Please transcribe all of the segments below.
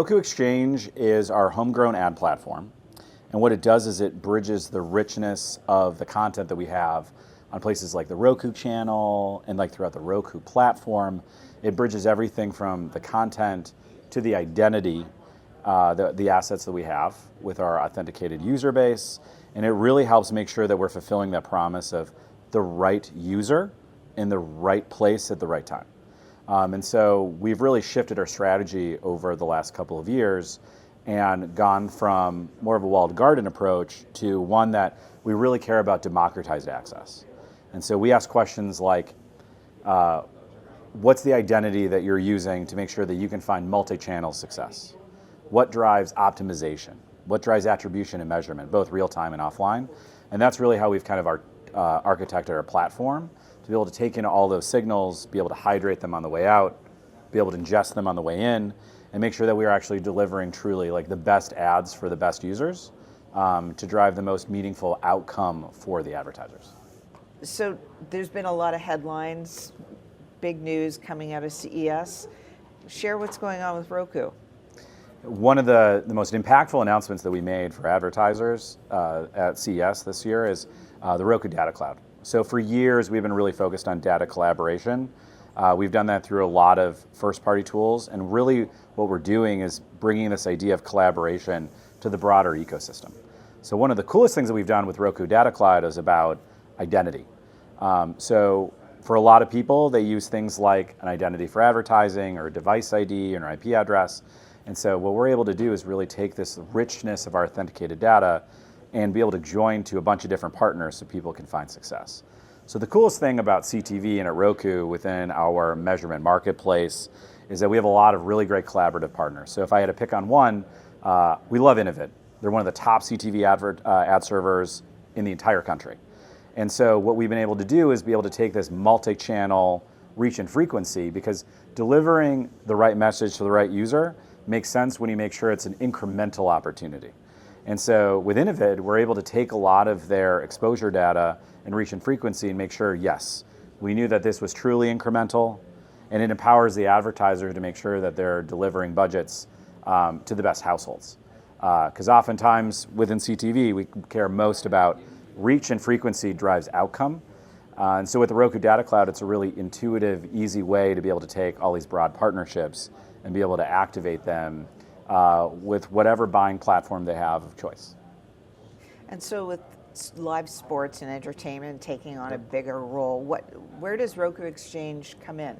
Roku Exchange is our homegrown ad platform. And what it does is it bridges the richness of the content that we have on places like the Roku channel and like throughout the Roku platform. It bridges everything from the content to the identity, the assets that we have with our authenticated user base. And it really helps make sure that we're fulfilling that promise of the right user in the right place at the right time. And so we've really shifted our strategy over the last couple of years and gone from more of a walled garden approach to one that we really care about democratized access. And so we ask questions like, what's the identity that you're using to make sure that you can find multi-channel success? What drives optimization? What drives attribution and measurement, both real-time and offline? And that's really how we've kind of architected our platform to be able to take in all those signals, be able to hydrate them on the way out, be able to ingest them on the way in, and make sure that we are actually delivering truly like the best ads for the best users to drive the most meaningful outcome for the advertisers. So there's been a lot of headlines, big news coming out of CES. Share what's going on with Roku. One of the most impactful announcements that we made for advertisers at CES this year is the Roku Data Cloud. So for years, we've been really focused on data collaboration. We've done that through a lot of first-party tools, and really what we're doing is bringing this idea of collaboration to the broader ecosystem. So one of the coolest things that we've done with Roku Data Cloud is about identity. So for a lot of people, they use things like an identity for advertising or a device ID or an IP address. And so what we're able to do is really take this richness of our authenticated data and be able to join to a bunch of different partners so people can find success. So the coolest thing about CTV and at Roku within our measurement marketplace is that we have a lot of really great collaborative partners. So if I had to pick on one, we love Innovid. They're one of the top CTV ad servers in the entire country. And so what we've been able to do is be able to take this multi-channel reach and frequency, because delivering the right message to the right user makes sense when you make sure it's an incremental opportunity. And so with Innovid, we're able to take a lot of their exposure data and reach and frequency and make sure, yes, we knew that this was truly incremental, and it empowers the advertiser to make sure that they're delivering budgets to the best households. Because oftentimes within CTV, we care most about reach and frequency drives outcome. And so with the Roku Data Cloud, it's a really intuitive, easy way to be able to take all these broad partnerships and be able to activate them with whatever buying platform they have of choice. And so with live sports and entertainment taking on a bigger role, where does Roku Exchange come in?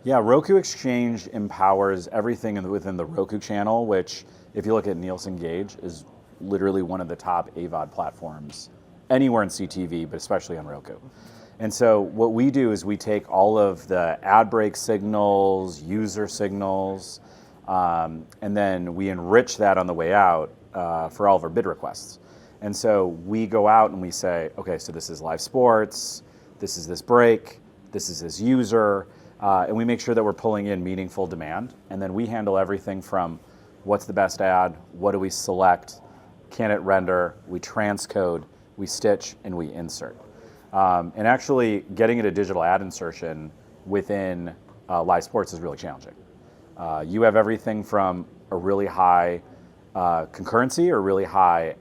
Yeah, Roku Exchange empowers everything within the Roku channel, which, if you look at Nielsen Gauge, is literally one of the top AVOD platforms anywhere in CTV, but especially on Roku. And so what we do is we take all of the ad break signals, user signals, and then we enrich that on the way out for all of our bid requests. And so we go out and we say, okay, so this is live sports, this is this break, this is this user, and we make sure that we're pulling in meaningful demand. And then we handle everything from what's the best ad, what do we select, can it render, we transcode, we stitch, and we insert. And actually getting it a digital ad insertion within live sports is really challenging. You have everything from a really high concurrency or really high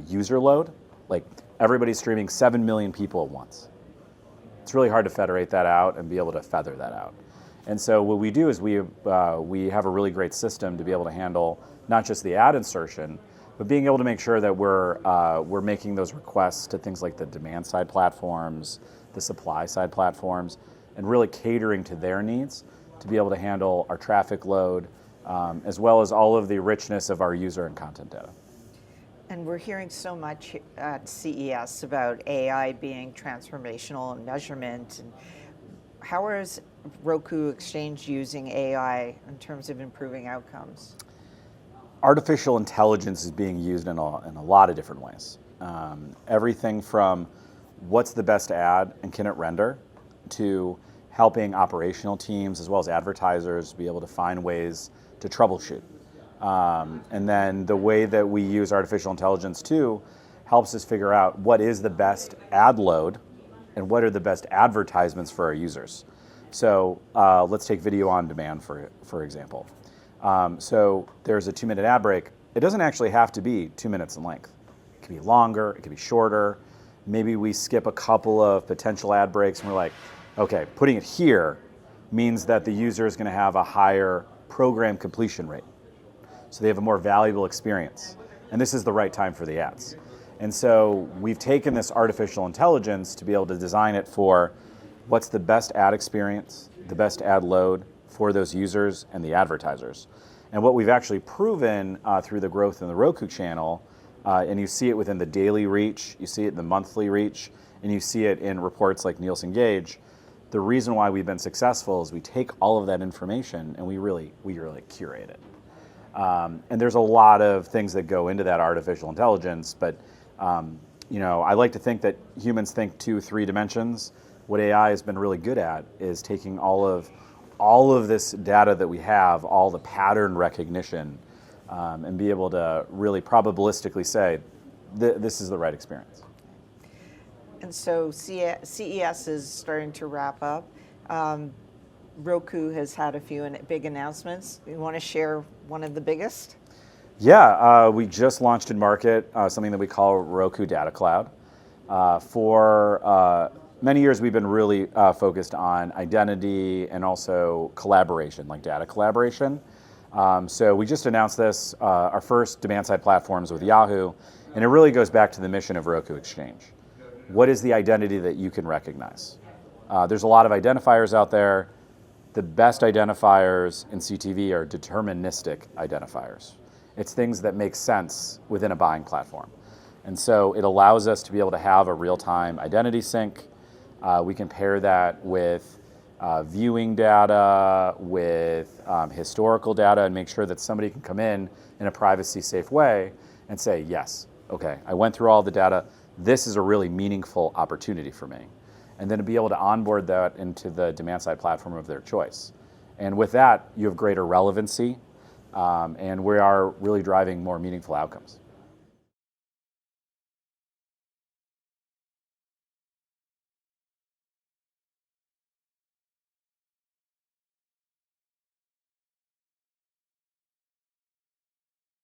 user load, like everybody's streaming 7 million people at once. It's really hard to federate that out and be able to feather that out. And so what we do is we have a really great system to be able to handle not just the ad insertion, but being able to make sure that we're making those requests to things like the demand side platforms, the supply side platforms, and really catering to their needs to be able to handle our traffic load, as well as all of the richness of our user and content data. And we're hearing so much at CES about AI being transformational in measurement. And how is Roku Exchange using AI in terms of improving outcomes? Artificial intelligence is being used in a lot of different ways. Everything from what's the best ad and can it render, to helping operational teams as well as advertisers be able to find ways to troubleshoot. And then the way that we use artificial intelligence too helps us figure out what is the best ad load and what are the best advertisements for our users. So let's take video on demand for example. So there's a 2-minute ad break. It doesn't actually have to be 2 minutes in length. It could be longer, it could be shorter. Maybe we skip a couple of potential ad breaks and we're like, okay, putting it here means that the user is going to have a higher program completion rate. So they have a more valuable experience. And this is the right time for the ads. And so we've taken this artificial intelligence to be able to design it for what's the best ad experience, the best ad load for those users and the advertisers. And what we've actually proven through the growth in the Roku channel, and you see it within the daily reach, you see it in the monthly reach, and you see it in reports like Nielsen Gauge, the reason why we've been successful is we take all of that information and we really curate it. And there's a lot of things that go into that artificial intelligence, but I like to think that humans think 2-3 dimensions. What AI has been really good at is taking all of this data that we have, all the pattern recognition, and be able to really probabilistically say, this is the right experience. And so CES is starting to wrap up. Roku has had a few big announcements. You want to share one of the biggest? Yeah, we just launched in market something that we call Roku Data Cloud. For many years, we've been really focused on identity and also collaboration, like data collaboration. So we just announced this, our first demand-side platforms with Yahoo, and it really goes back to the mission of Roku Exchange. What is the identity that you can recognize? There's a lot of identifiers out there. The best identifiers in CTV are deterministic identifiers. It's things that make sense within a buying platform. And so it allows us to be able to have a real-time identity sync. We can pair that with viewing data, with historical data, and make sure that somebody can come in a privacy-safe way and say, yes, okay, I went through all the data. This is a really meaningful opportunity for me. And then to be able to onboard that into the demand-side platform of their choice. And with that, you have greater relevancy, and we are really driving more meaningful outcomes.